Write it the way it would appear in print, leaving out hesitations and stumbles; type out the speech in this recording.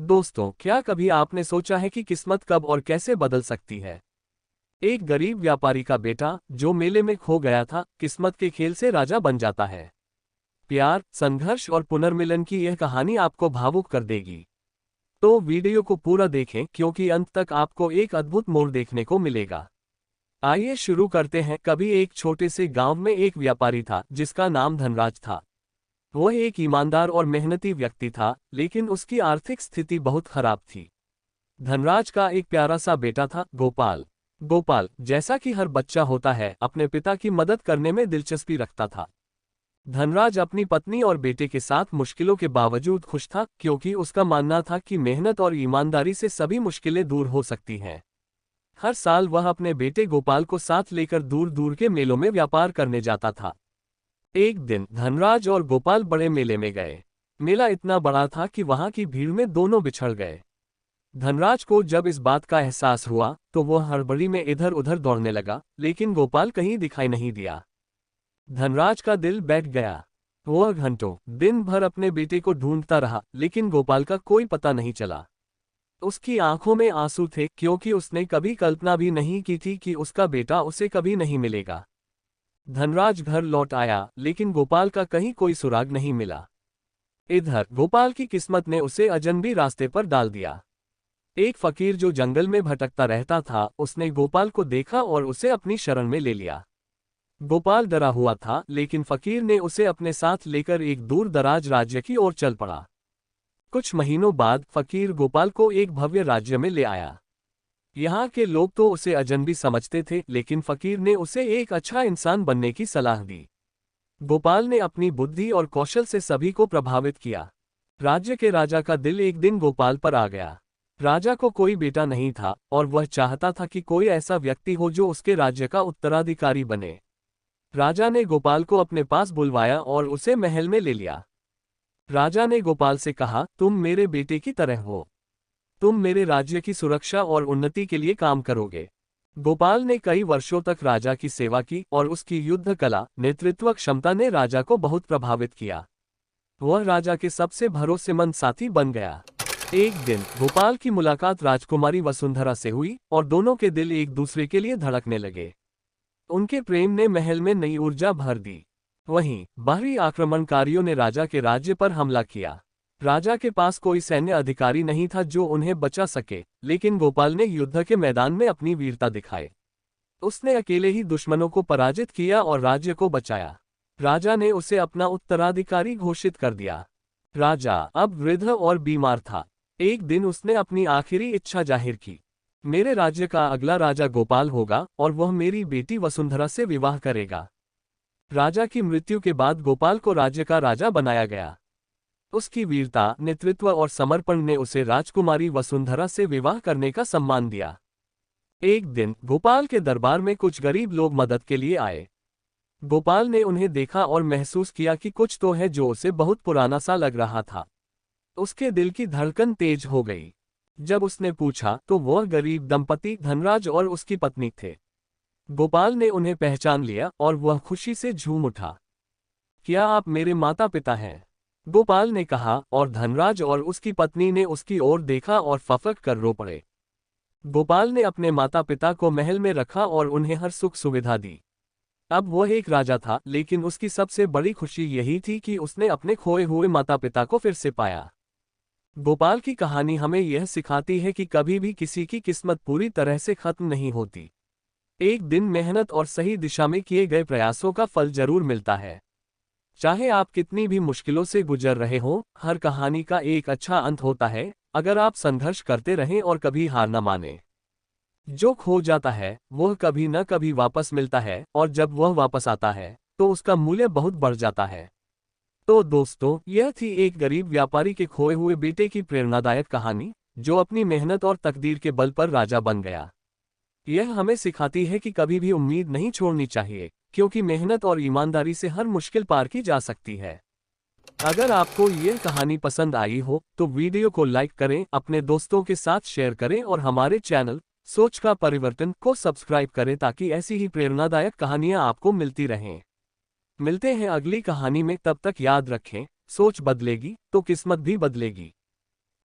दोस्तों, क्या कभी आपने सोचा है कि किस्मत कब और कैसे बदल सकती है। एक गरीब व्यापारी का बेटा जो मेले में खो गया था, किस्मत के खेल से राजा बन जाता है। प्यार, संघर्ष और पुनर्मिलन की यह कहानी आपको भावुक कर देगी। तो वीडियो को पूरा देखें क्योंकि अंत तक आपको एक अद्भुत मोड़ देखने को मिलेगा। आइए शुरू करते हैं। कभी एक छोटे से गांव में एक व्यापारी था जिसका नाम धनराज था। वह एक ईमानदार और मेहनती व्यक्ति था, लेकिन उसकी आर्थिक स्थिति बहुत खराब थी। धनराज का एक प्यारा सा बेटा था, गोपाल। गोपाल, जैसा कि हर बच्चा होता है, अपने पिता की मदद करने में दिलचस्पी रखता था। धनराज अपनी पत्नी और बेटे के साथ मुश्किलों के बावजूद खुश था, क्योंकि उसका मानना था कि मेहनत और ईमानदारी से सभी मुश्किलें दूर हो सकती हैं। हर साल वह अपने बेटे गोपाल को साथ लेकर दूर दूर के मेलों में व्यापार करने जाता था। एक दिन धनराज और गोपाल बड़े मेले में गए। मेला इतना बड़ा था कि वहां की भीड़ में दोनों बिछड़ गए। धनराज को जब इस बात का एहसास हुआ तो वह हड़बड़ी में इधर उधर दौड़ने लगा, लेकिन गोपाल कहीं दिखाई नहीं दिया। धनराज का दिल बैठ गया। वह घंटों दिन भर अपने बेटे को ढूंढता रहा, लेकिन गोपाल का कोई पता नहीं चला। उसकी आंखों में आंसू थे, क्योंकि उसने कभी कल्पना भी नहीं की थी कि उसका बेटा उसे कभी नहीं मिलेगा। धनराज घर लौट आया, लेकिन गोपाल का कहीं कोई सुराग नहीं मिला। इधर गोपाल की किस्मत ने उसे अजनबी रास्ते पर डाल दिया। एक फकीर जो जंगल में भटकता रहता था, उसने गोपाल को देखा और उसे अपनी शरण में ले लिया। गोपाल डरा हुआ था, लेकिन फकीर ने उसे अपने साथ लेकर एक दूर दराज राज्य की ओर चल पड़ा। कुछ महीनों बाद फकीर गोपाल को एक भव्य राज्य में ले आया। यहाँ के लोग तो उसे अजनबी समझते थे, लेकिन फकीर ने उसे एक अच्छा इंसान बनने की सलाह दी। गोपाल ने अपनी बुद्धि और कौशल से सभी को प्रभावित किया। राज्य के राजा का दिल एक दिन गोपाल पर आ गया। राजा को कोई बेटा नहीं था और वह चाहता था कि कोई ऐसा व्यक्ति हो जो उसके राज्य का उत्तराधिकारी बने। राजा ने गोपाल को अपने पास बुलवाया और उसे महल में ले लिया। राजा ने गोपाल से कहा, तुम मेरे बेटे की तरह हो। तुम मेरे राज्य की सुरक्षा और उन्नति के लिए काम करोगे। गोपाल ने कई वर्षों तक राजा की सेवा की और उसकी युद्ध कला, नेतृत्व क्षमता ने राजा को बहुत प्रभावित किया। वह राजा के सबसे भरोसेमंद साथी बन गया। एक दिन गोपाल की मुलाकात राजकुमारी वसुंधरा से हुई और दोनों के दिल एक दूसरे के लिए धड़कने लगे। उनके प्रेम ने महल में नई ऊर्जा भर दी। वहीं बाहरी आक्रमणकारियों ने राजा के राज्य पर हमला किया। राजा के पास कोई सैन्य अधिकारी नहीं था जो उन्हें बचा सके, लेकिन गोपाल ने युद्ध के मैदान में अपनी वीरता दिखाई। उसने अकेले ही दुश्मनों को पराजित किया और राज्य को बचाया। राजा ने उसे अपना उत्तराधिकारी घोषित कर दिया। राजा अब वृद्ध और बीमार था। एक दिन उसने अपनी आखिरी इच्छा जाहिर की। मेरे राज्य का अगला राजा गोपाल होगा और वह मेरी बेटी वसुंधरा से विवाह करेगा। राजा की मृत्यु के बाद गोपाल को राज्य का राजा बनाया गया। उसकी वीरता, नेतृत्व और समर्पण ने उसे राजकुमारी वसुंधरा से विवाह करने का सम्मान दिया। एक दिन गोपाल के दरबार में कुछ गरीब लोग मदद के लिए आए। गोपाल ने उन्हें देखा और महसूस किया कि कुछ तो है जो उसे बहुत पुराना सा लग रहा था। उसके दिल की धड़कन तेज हो गई। जब उसने पूछा तो वह गरीब दंपति धनराज और उसकी पत्नी थे। गोपाल ने उन्हें पहचान लिया और वह खुशी से झूम उठा। क्या आप मेरे माता पिता हैं? गोपाल ने कहा, और धनराज और उसकी पत्नी ने उसकी ओर देखा और फफक कर रो पड़े। गोपाल ने अपने माता पिता को महल में रखा और उन्हें हर सुख सुविधा दी। अब वह एक राजा था, लेकिन उसकी सबसे बड़ी खुशी यही थी कि उसने अपने खोए हुए माता पिता को फिर से पाया। गोपाल की कहानी हमें यह सिखाती है कि कभी भी किसी की किस्मत पूरी तरह से खत्म नहीं होती। एक दिन मेहनत और सही दिशा में किए गए प्रयासों का फल जरूर मिलता है। चाहे आप कितनी भी मुश्किलों से गुजर रहे हों, हर कहानी का एक अच्छा अंत होता है, अगर आप संघर्ष करते रहें और कभी हार न माने। जो खो जाता है वह कभी न कभी वापस मिलता है, और जब वह वापस आता है तो उसका मूल्य बहुत बढ़ जाता है। तो दोस्तों, यह थी एक गरीब व्यापारी के खोए हुए बेटे की प्रेरणादायक कहानी, जो अपनी मेहनत और तकदीर के बल पर राजा बन गया। यह हमें सिखाती है कि कभी भी उम्मीद नहीं छोड़नी चाहिए, क्योंकि मेहनत और ईमानदारी से हर मुश्किल पार की जा सकती है। अगर आपको यह कहानी पसंद आई हो तो वीडियो को लाइक करें, अपने दोस्तों के साथ शेयर करें और हमारे चैनल सोच का परिवर्तन को सब्सक्राइब करें ताकि ऐसी ही प्रेरणादायक कहानियां आपको मिलती रहें। मिलते हैं अगली कहानी में, तब तक याद रखें, सोच बदलेगी तो किस्मत भी बदलेगी।